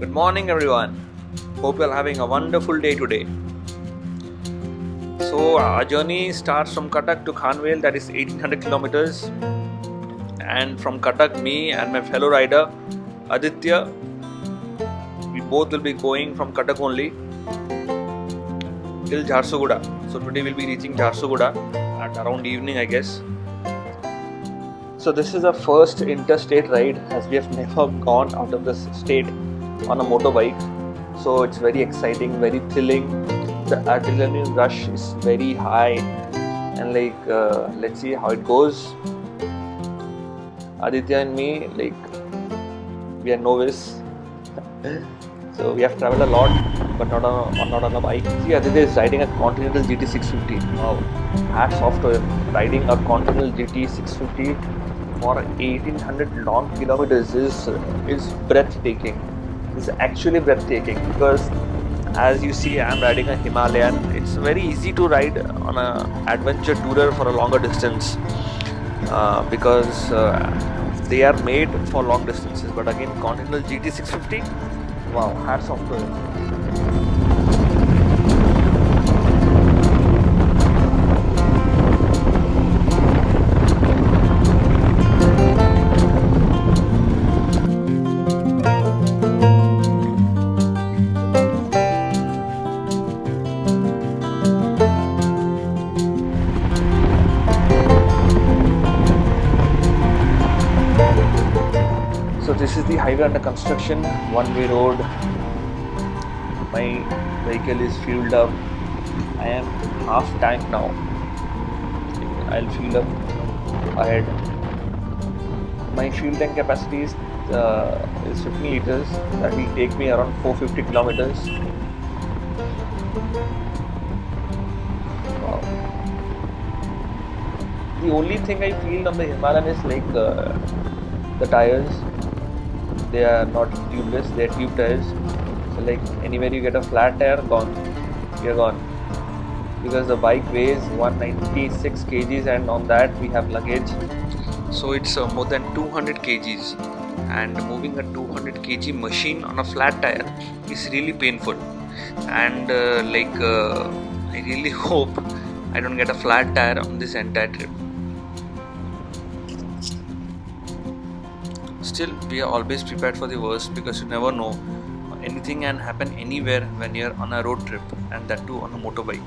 Good morning, everyone. Hope you're having a wonderful day today. So, our journey starts from Cuttack to Khanvel, that is 1800 kilometers. And from Cuttack, me and my fellow rider Aditya, we both will be going from Cuttack only till Jharsuguda. So, today we'll be reaching Jharsuguda at around evening, I guess. So, this is our first interstate ride as we have never gone out of this state on a motorbike. So it's very exciting, very thrilling. The adrenaline rush is very high, and let's see how it goes. Aditya and me, we are novice, so we have traveled a lot, but not on a bike. See, Aditya is riding a Continental GT 650. Wow, hats off to him. Riding a Continental GT 650 for 1800 long kilometers is breathtaking. Is actually breathtaking because, as you see, I am riding a Himalayan. It's very easy to ride on an adventure tourer for a longer distance because they are made for long distances. But again, Continental GT 650, wow, hats off to it. So this is the highway under construction, one-way road. My vehicle is fueled up. I am half tank now. I'll fuel up ahead. My fuel tank capacity is 15 liters. That will take me around 450 kilometers. Wow. The only thing I feel on the Himalayan is the tires. They are not tubeless, they are tube tires. So anywhere you get a flat tire, gone. You're gone. Because the bike weighs 196 kgs and on that we have luggage. So it's more than 200 kgs. And moving a 200 kg machine on a flat tire is really painful. And I really hope I don't get a flat tire on this entire trip. Still, we are always prepared for the worst because you never know. Anything can happen anywhere when you're on a road trip, and that too on a motorbike.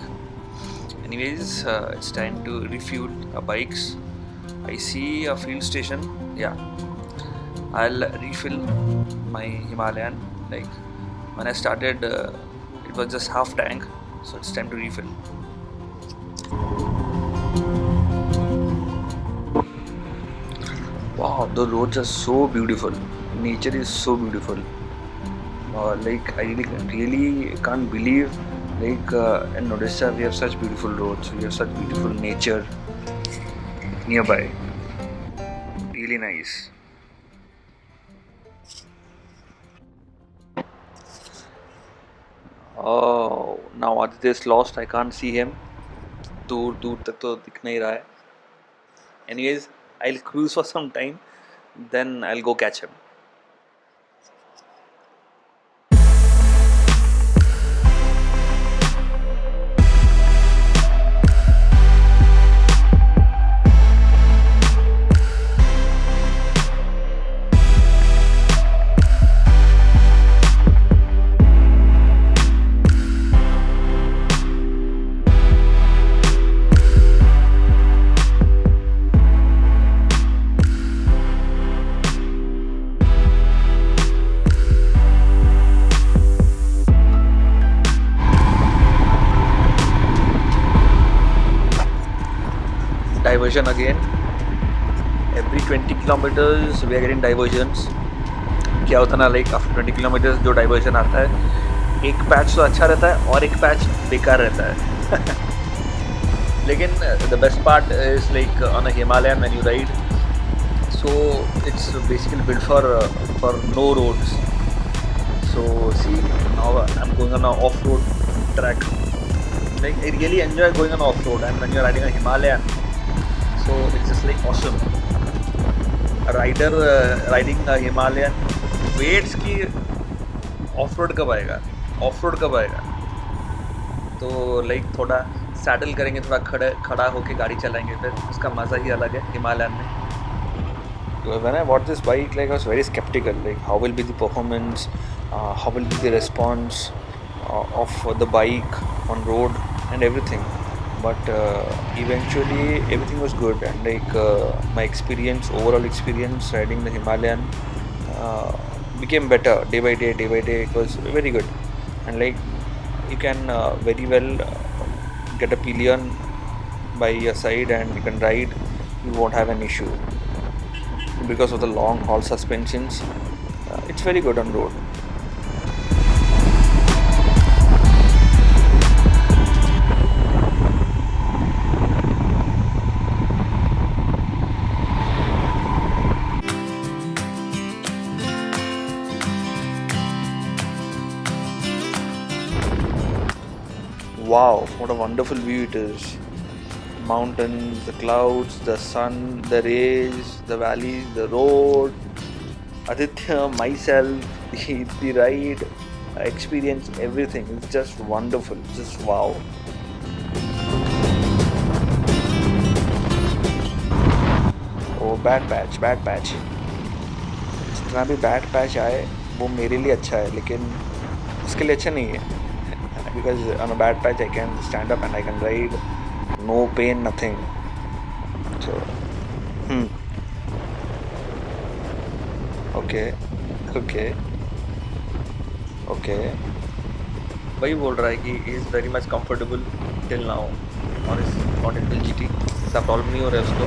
Anyways, it's time to refuel our bikes. I see a fuel station. Yeah, I'll refill my Himalayan. When I started, it was just half tank, so it's time to refill. Wow, the roads are so beautiful. Nature is so beautiful. I really can't believe in Odisha we have such beautiful roads. We have such beautiful nature nearby. Really nice. Oh, now Aditya is lost. I can't see him. दूर तक तो दिख नहीं रहा है. Anyways, I'll cruise for some time, then I'll go catch him. Diversion again. Every 20 kilometers we are getting diversions. क्या होता ना after 20 kilometers जो diversion आता है, एक पैच तो अच्छा रहता है और एक पैच बेकार रहता है. लेकिन the best part is on a Himalayan when you ride, so it's basically built for no roads. So see, now I'm going on an off-road track. I really enjoy going on off-road, and when you're riding a Himalayan, so it's just awesome. A rider riding a Himalayan waits ki of road कब आएगा, of road कब आएगा। तो like थोड़ा saddle करेंगे, थोड़ा खड़ा होके गाड़ी चलाएंगे, फिर उसका मज़ा ही अलग है हिमालयन में। When I bought this bike, like I was very skeptical, like how will be the performance, how will be the response of the bike on road and everything. But eventually everything was good, and like my experience, overall experience riding the Himalayan became better day by day, day by day. It was very good, and like you can very well get a pillion by your side and you can ride. You won't have an issue because of the long haul suspensions. It's very good on road. Wow, what a wonderful view it is. Mountains, the clouds, the sun, the rays, the valleys, the road, Aditya, myself, the ride, experience, everything. It's just wonderful. Just wow. Oh, bad patch, bad patch. जितना भी bad patch आए वो मेरे लिए अच्छा है, लेकिन उसके लिए अच्छा नहीं है. Because on a bad patch I can stand up and I can ride, no pain, nothing. So, okay, okay, okay. वही बोल रहा है कि he is very much comfortable till now on his Continental GT. ऐसा problem नहीं हो रहा है उसको.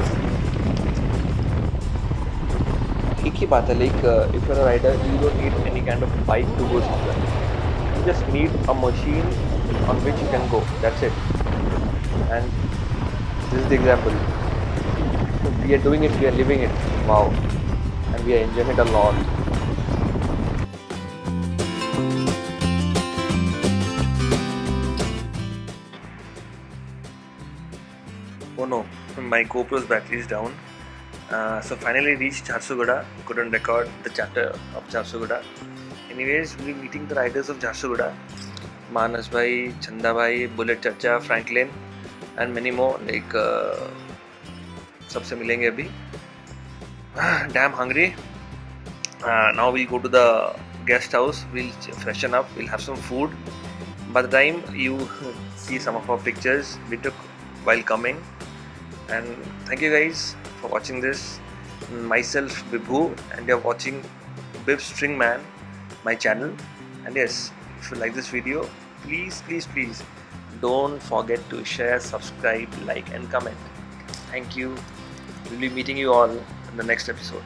एक ही बात है, like if you're a rider, you don't need any kind of bike to go somewhere. You just need a machine on which you can go. That's it. And this is the example. We are doing it. We are living it. Wow. And we are enjoying it a lot. Oh no, my GoPro's battery is down. So finally reached Jharsuguda. Couldn't record the chapter of Jharsuguda. Anyways, we'll be meeting the riders of Jharsuguda. Manas bhai, Chanda bhai, Bullet Chacha, Franklin, and many more. Like सबसे मिलेंगे अभी. Damn hungry. Now we'll go to the guest house. We'll freshen up. We'll have some food. By the time you see some of our pictures we took while coming. And thank you guys for watching this. Myself Vibhu, and you're watching Bib Stringman, my channel. And yes, if you like this video, please don't forget to share, subscribe, like and comment. Thank you. We'll be meeting you all in the next episode.